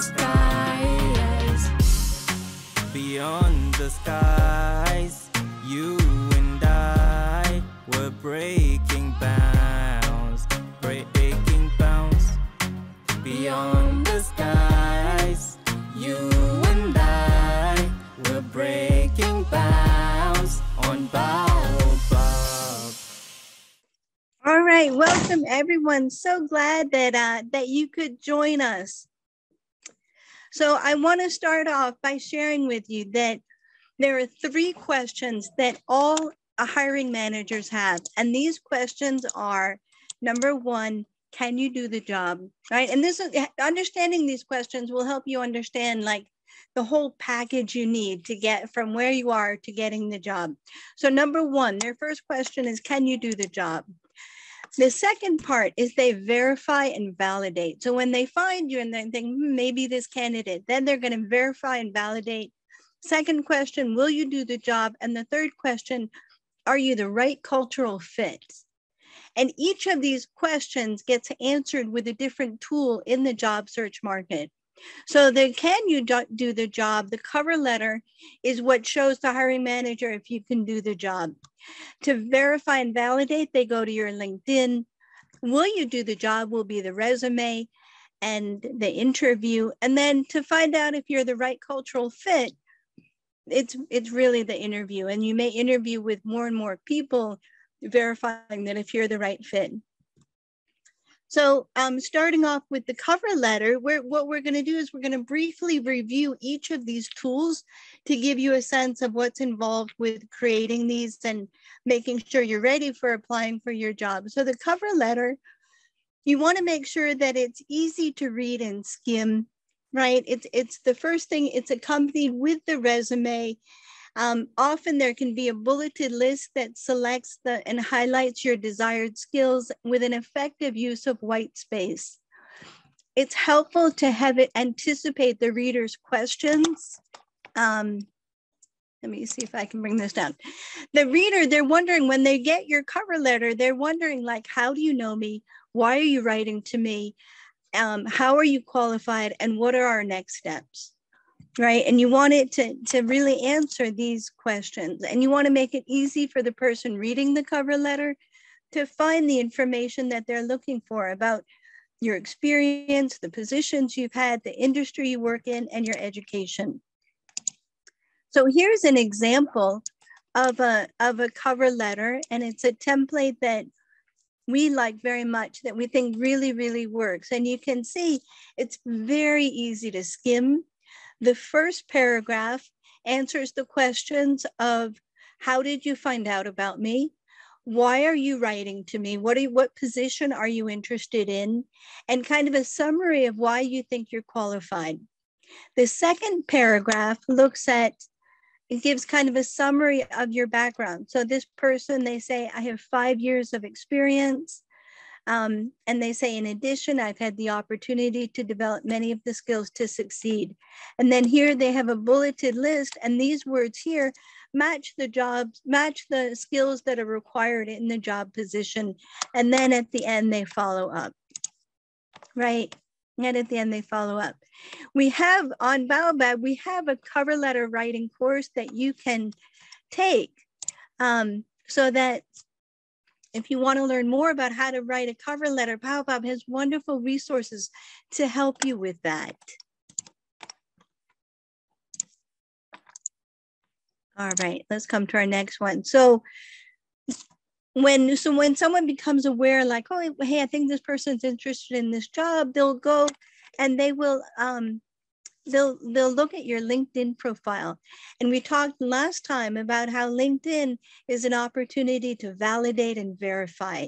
skies, beyond the skies, you and I were breaking bounds, breaking bounds. Beyond the skies, you and I were breaking bounds on Baobab. All right, welcome everyone. So glad that you could join us. So I want to start off by sharing with you that there are 3 questions that all hiring managers have. And these questions are, number 1, can you do the job, right? And this is understanding these questions will help you understand like the whole package you need to get from where you are to getting the job. So number 1, their first question is, can you do the job? The second part is they verify and validate. So when they find you and they think, maybe this candidate, then they're going to verify and validate. Second question, will you do the job? And the third question, are you the right cultural fit? And each of these questions gets answered with a different tool in the job search market. So the can you do the job, the cover letter is what shows the hiring manager if you can do the job. To verify and validate, they go to your LinkedIn. Will you do the job will be the resume and the interview. And then to find out if you're the right cultural fit, it's really the interview. And you may interview with more and more people, verifying that if you're the right fit. So starting off with the cover letter, what we're going to do is we're going to briefly review each of these tools to give you a sense of what's involved with creating these and making sure you're ready for applying for your job. So the cover letter, you want to make sure that it's easy to read and skim, right? It's the first thing, it's accompanied with the resume. Often there can be a bulleted list that selects and highlights your desired skills with an effective use of white space. It's helpful to have it anticipate the reader's questions. Let me see if I can bring this down. The reader, they're wondering when they get your cover letter, they're wondering like, how do you know me? Why are you writing to me? How are you qualified? And what are our next steps? Right? And you want it to really answer these questions. And you want to make it easy for the person reading the cover letter to find the information that they're looking for about your experience, the positions you've had, the industry you work in, and your education. So here's an example of a cover letter, and it's a template that we like very much, that we think really, really works. And you can see it's very easy to skim. The first paragraph answers the questions of, how did you find out about me? Why are you writing to me? What position are you interested in? And kind of a summary of why you think you're qualified. The second paragraph it gives kind of a summary of your background. So this person, they say, I have 5 years of experience. And they say, in addition, I've had the opportunity to develop many of the skills to succeed. And then here they have a bulleted list, and these words here match the skills that are required in the job position. And then at the end, they follow up, right? And at the end, they follow up. We have on Baobab, we have a cover letter writing course that you can take so that if you want to learn more about how to write a cover letter, Baobab has wonderful resources to help you with that. All right, let's come to our next one. So when someone becomes aware, like, oh, hey, I think this person's interested in this job, they'll go and they will they'll look at your LinkedIn profile. And we talked last time about how LinkedIn is an opportunity to validate and verify,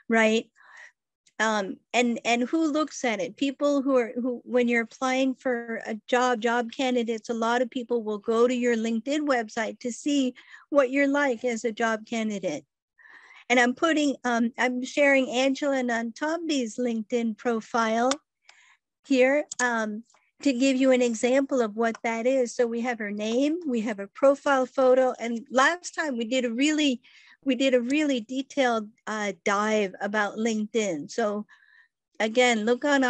right? And who looks at it? People who when you're applying for a job candidates, a lot of people will go to your LinkedIn website to see what you're like as a job candidate. And I'm sharing Angela Nantombi's LinkedIn profile here to give you an example of what that is. So we have her name, we have a profile photo, and last time we did a really detailed dive about LinkedIn. So again, look on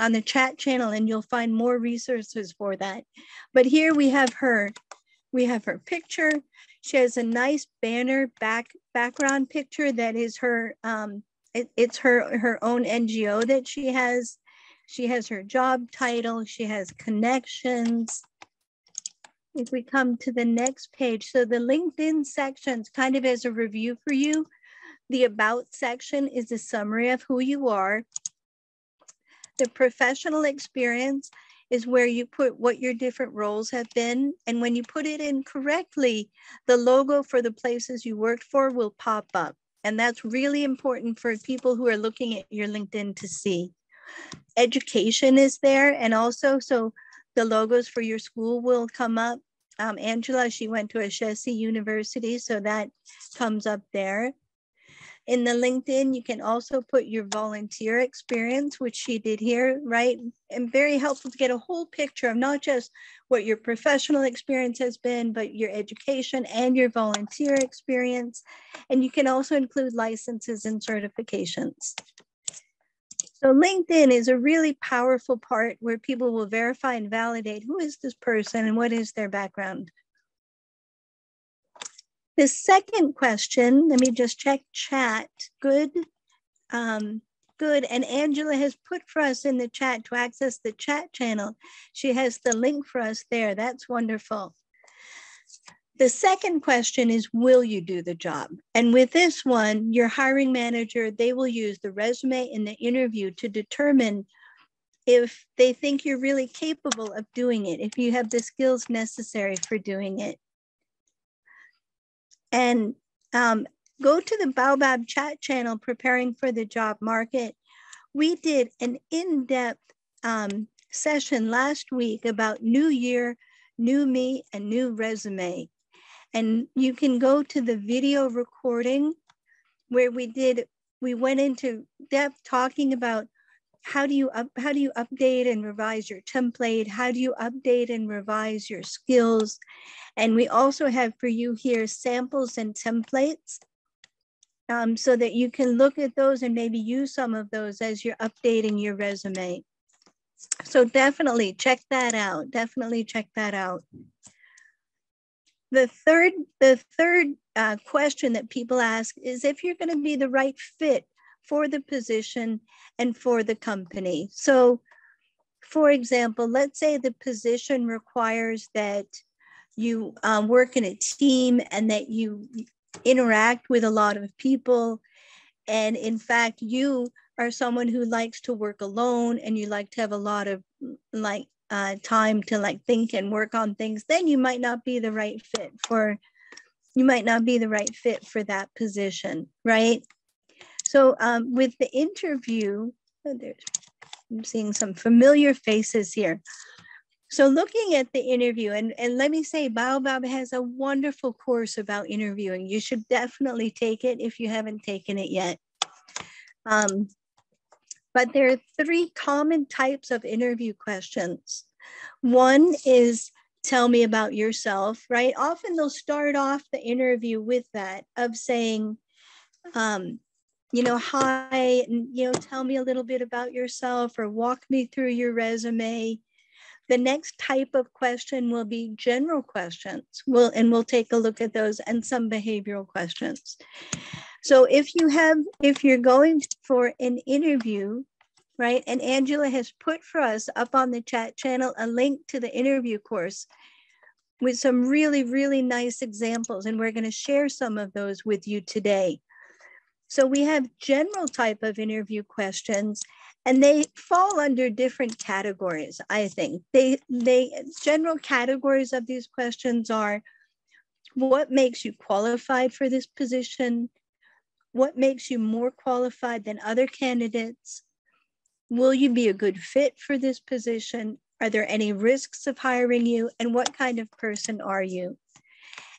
the chat channel, and you'll find more resources for that. But here we have her picture. She has a nice banner background picture that is her, it's her own NGO that she has. She has her job title, she has connections. If we come to the next page, so the LinkedIn sections kind of as a review for you. The About section is a summary of who you are. The professional experience is where you put what your different roles have been. And when you put it in correctly, the logo for the places you worked for will pop up. And that's really important for people who are looking at your LinkedIn to see. Education is there. And also, so the logos for your school will come up. Angela, she went to Ashesi University, so that comes up there. In the LinkedIn, you can also put your volunteer experience, which she did here, right? And very helpful to get a whole picture of not just what your professional experience has been, but your education and your volunteer experience. And you can also include licenses and certifications. So LinkedIn is a really powerful part where people will verify and validate who is this person and what is their background. The second question, let me just check chat. Good. Good. And Angela has put for us in the chat to access the chat channel. She has the link for us there. That's wonderful. The second question is, will you do the job? And with this one, your hiring manager, they will use the resume in the interview to determine if they think you're really capable of doing it, if you have the skills necessary for doing it. And go to the Baobab chat channel, Preparing for the Job Market. We did an in-depth session last week about new year, new me, and new resume. And you can go to the video recording where we went into depth talking about how do you update and revise your template? How do you update and revise your skills? And we also have for you here samples and templates so that you can look at those and maybe use some of those as you're updating your resume. So definitely check that out. Definitely check that out. The third question that people ask is if you're going to be the right fit for the position and for the company. So, for example, let's say the position requires that you work in a team and that you interact with a lot of people. And in fact, you are someone who likes to work alone and you like to have a lot of time to think and work on things, then you might not be the right fit for that position, right? So with the interview, I'm seeing some familiar faces here. So looking at the interview, and let me say, Baobab has a wonderful course about interviewing. You should definitely take it if you haven't taken it yet. But there are 3 common types of interview questions. One is, tell me about yourself, right? Often they'll start off the interview with that, of saying, hi, tell me a little bit about yourself, or walk me through your resume. The next type of question will be general questions. We'll take a look at those and some behavioral questions. So if you're going for an interview, right, and Angela has put for us up on the chat channel a link to the interview course with some really, really nice examples, and we're going to share some of those with you today. So we have general type of interview questions, and they fall under different categories, I think. General categories of these questions are, what makes you qualified for this position? What makes you more qualified than other candidates? Will you be a good fit for this position? Are there any risks of hiring you? And what kind of person are you?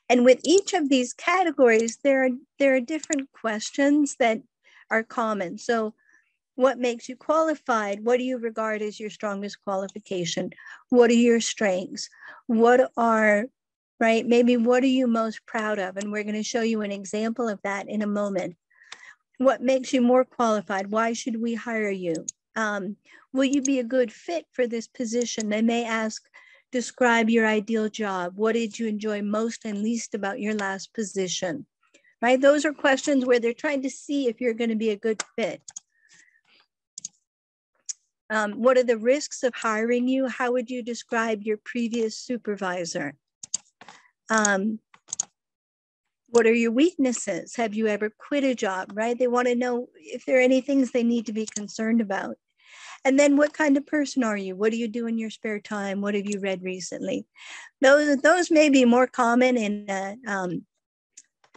And with each of these categories, there are different questions that are common. So what makes you qualified? What do you regard as your strongest qualification? What are your strengths? Maybe what are you most proud of? And we're going to show you an example of that in a moment. What makes you more qualified? Why should we hire you? Will you be a good fit for this position? They may ask, describe your ideal job. What did you enjoy most and least about your last position? Right? Those are questions where they're trying to see if you're going to be a good fit. What are the risks of hiring you? How would you describe your previous supervisor? What are your weaknesses? Have you ever quit a job, right? They want to know if there are any things they need to be concerned about. And then what kind of person are you? What do you do in your spare time? What have you read recently? Those may be more common in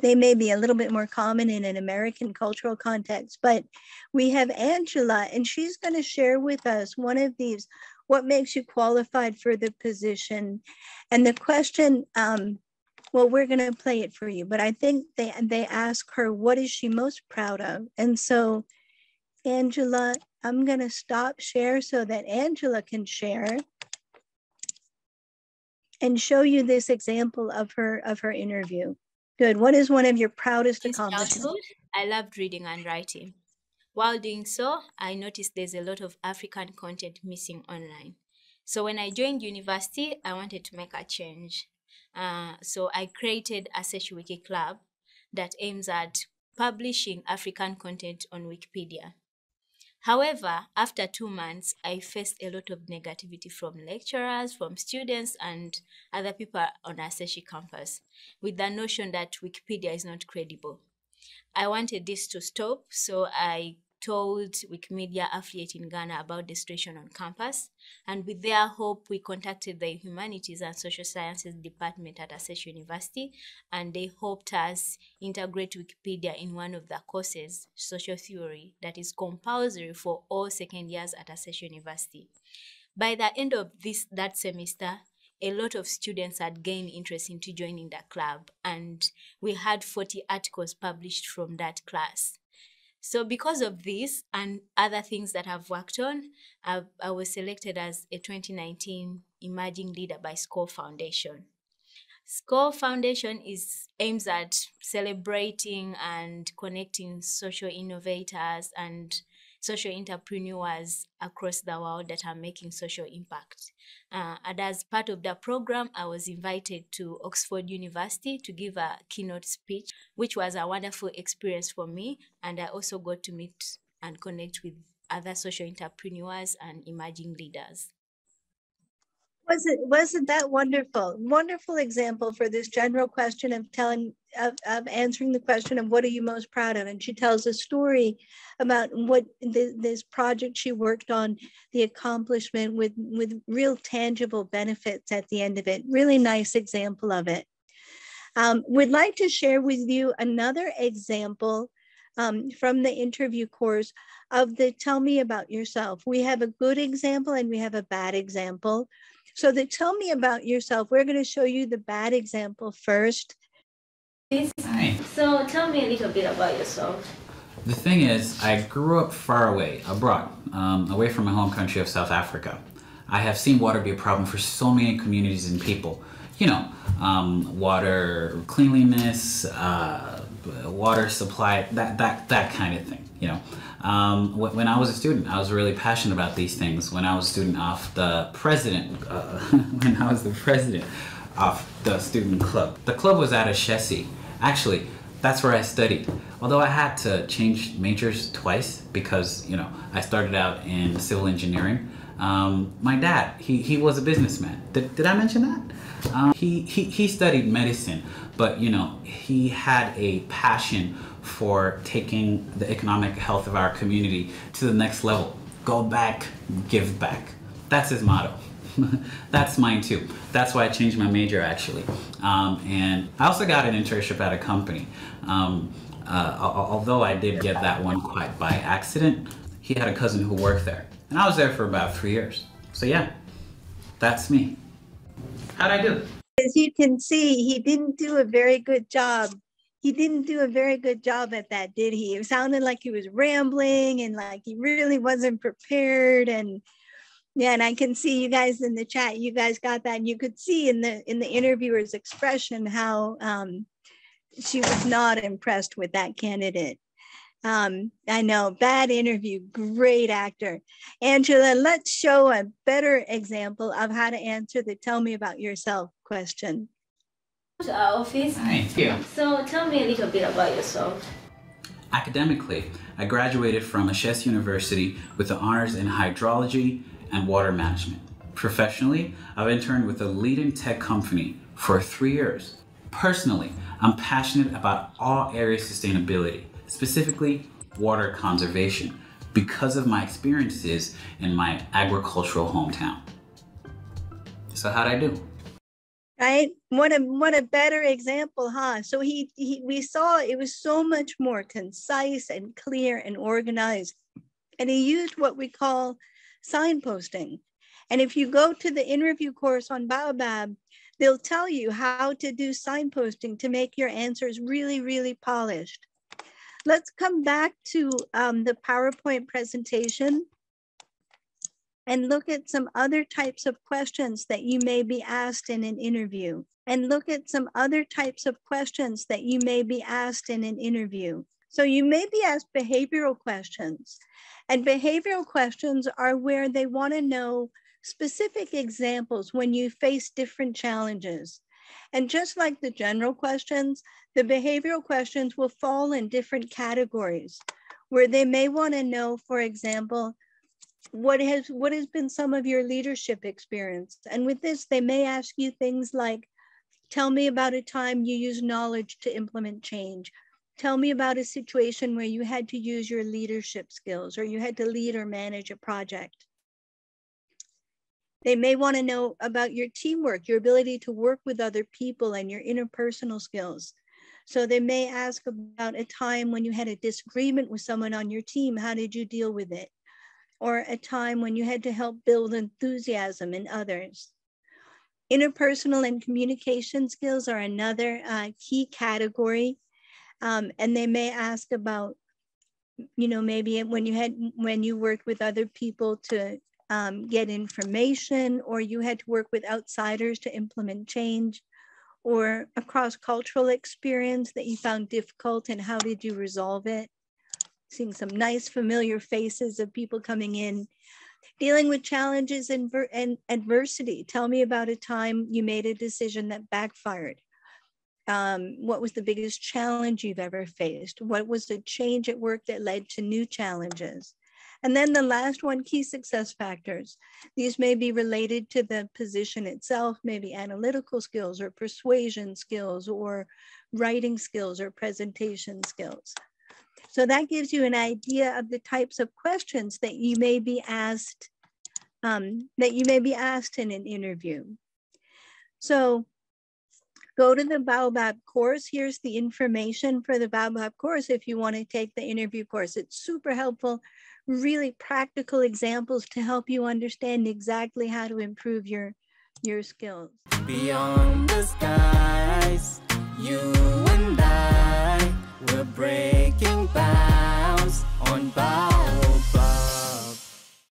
they may be a little bit more common in an American cultural context, but we have Angela, and she's going to share with us one of these, what makes you qualified for the position? And the question, well, we're going to play it for you, but I think they ask her, what is she most proud of? And so, Angela, I'm going to stop share so that Angela can share and show you this example of her interview. Good. What is one of your proudest accomplishments? Childhood, I loved reading and writing. While doing so, I noticed there's a lot of African content missing online. So when I joined university, I wanted to make a change. So I created a Search Wiki Club that aims at publishing African content on Wikipedia. However, after 2 months, I faced a lot of negativity from lecturers, from students, and other people on our Search campus, with the notion that Wikipedia is not credible. I wanted this to stop, so I told Wikimedia affiliate in Ghana about the situation on campus, and with their hope, we contacted the Humanities and Social Sciences Department at Access University, and they helped us integrate Wikipedia in one of the courses, Social Theory, that is compulsory for all second years at Access University. By the end of that semester, a lot of students had gained interest into joining the club, and we had 40 articles published from that class. So because of this and other things that I've worked on, I was selected as a 2019 Emerging Leader by SCORE Foundation. SCORE Foundation aims at celebrating and connecting social innovators and social entrepreneurs across the world that are making social impact. And as part of the program, I was invited to Oxford University to give a keynote speech, which was a wonderful experience for me. And I also got to meet and connect with other social entrepreneurs and emerging leaders. Wasn't that wonderful? Wonderful example for this general question of answering the question of what are you most proud of? And she tells a story about what this project she worked on, the accomplishment with real tangible benefits at the end of it. Really nice example of it. We'd like to share with you another example from the interview course of the tell me about yourself. We have a good example and we have a bad example. So the tell me about yourself, we're going to show you the bad example first. Hi. So tell me a little bit about yourself. The thing is, I grew up far away, abroad, away from my home country of South Africa. I have seen water be a problem for so many communities and people. You know, water cleanliness, water supply, that kind of thing, you know. When I was a student, I was really passionate about these things. When I was a student of the president, when I was the president of the student club. The club was at Ashesi. Actually, that's where I studied. Although I had to change majors twice because, you know, I started out in civil engineering. My dad, he was a businessman. Did I mention that? He studied medicine, but, you know, he had a passion for taking the economic health of our community to the next level. Go back, give back. That's his motto. That's mine too. That's why I changed my major, actually. And I also got an internship at a company. Although I did get that one quite by accident, he had a cousin who worked there. And I was there for about 3 years. So yeah, that's me. How'd I do? As you can see, he didn't do a very good job. He didn't do a very good job at that, did he? It sounded like he was rambling and like he really wasn't prepared. And yeah, and I can see you guys in the chat, you guys got that. And you could see in the interviewer's expression how she was not impressed with that candidate. I know, bad interview, great actor. Angela, let's show a better example of how to answer the tell me about yourself question. To our office. Thank you. So tell me a little bit about yourself. Academically, I graduated from Ashes University with the honors in hydrology and water management. Professionally, I've interned with a leading tech company for 3 years. Personally, I'm passionate about all areas of sustainability, specifically water conservation, because of my experiences in my agricultural hometown. So how'd I do? Right? What a better example, huh? So we saw it was so much more concise and clear and organized. And he used what we call signposting. And if you go to the interview course on Baobab, they'll tell you how to do signposting to make your answers really, really polished. Let's come back to the PowerPoint presentation and look at some other types of questions that you may be asked in an interview. So you may be asked behavioral questions. And behavioral questions are where they want to know specific examples when you face different challenges. And just like the general questions, the behavioral questions will fall in different categories where they may want to know, for example, what has been some of your leadership experience? And with this, they may ask you things like, tell me about a time you used knowledge to implement change. Tell me about a situation where you had to use your leadership skills or you had to lead or manage a project. They may want to know about your teamwork, your ability to work with other people and your interpersonal skills. So they may ask about a time when you had a disagreement with someone on your team, how did you deal with it? Or a time when you had to help build enthusiasm in others. Interpersonal and communication skills are another key category. And they may ask about, maybe when you worked with other people to get information, or you had to work with outsiders to implement change, or a cross-cultural experience that you found difficult and how did you resolve it? Seeing some nice familiar faces of people coming in. Dealing with challenges and adversity. Tell me about a time you made a decision that backfired. What was the biggest challenge you've ever faced? What was the change at work that led to new challenges? And then the last one, key success factors. These may be related to the position itself, maybe analytical skills or persuasion skills or writing skills or presentation skills. So that gives you an idea of the types of questions that you may be asked, in an interview. So go to the Baobab course. Here's the information for the Baobab course if you want to take the interview course. It's super helpful, really practical examples to help you understand exactly how to improve your skills. Beyond the skies, you and I, we're breaking bounds on Baobab.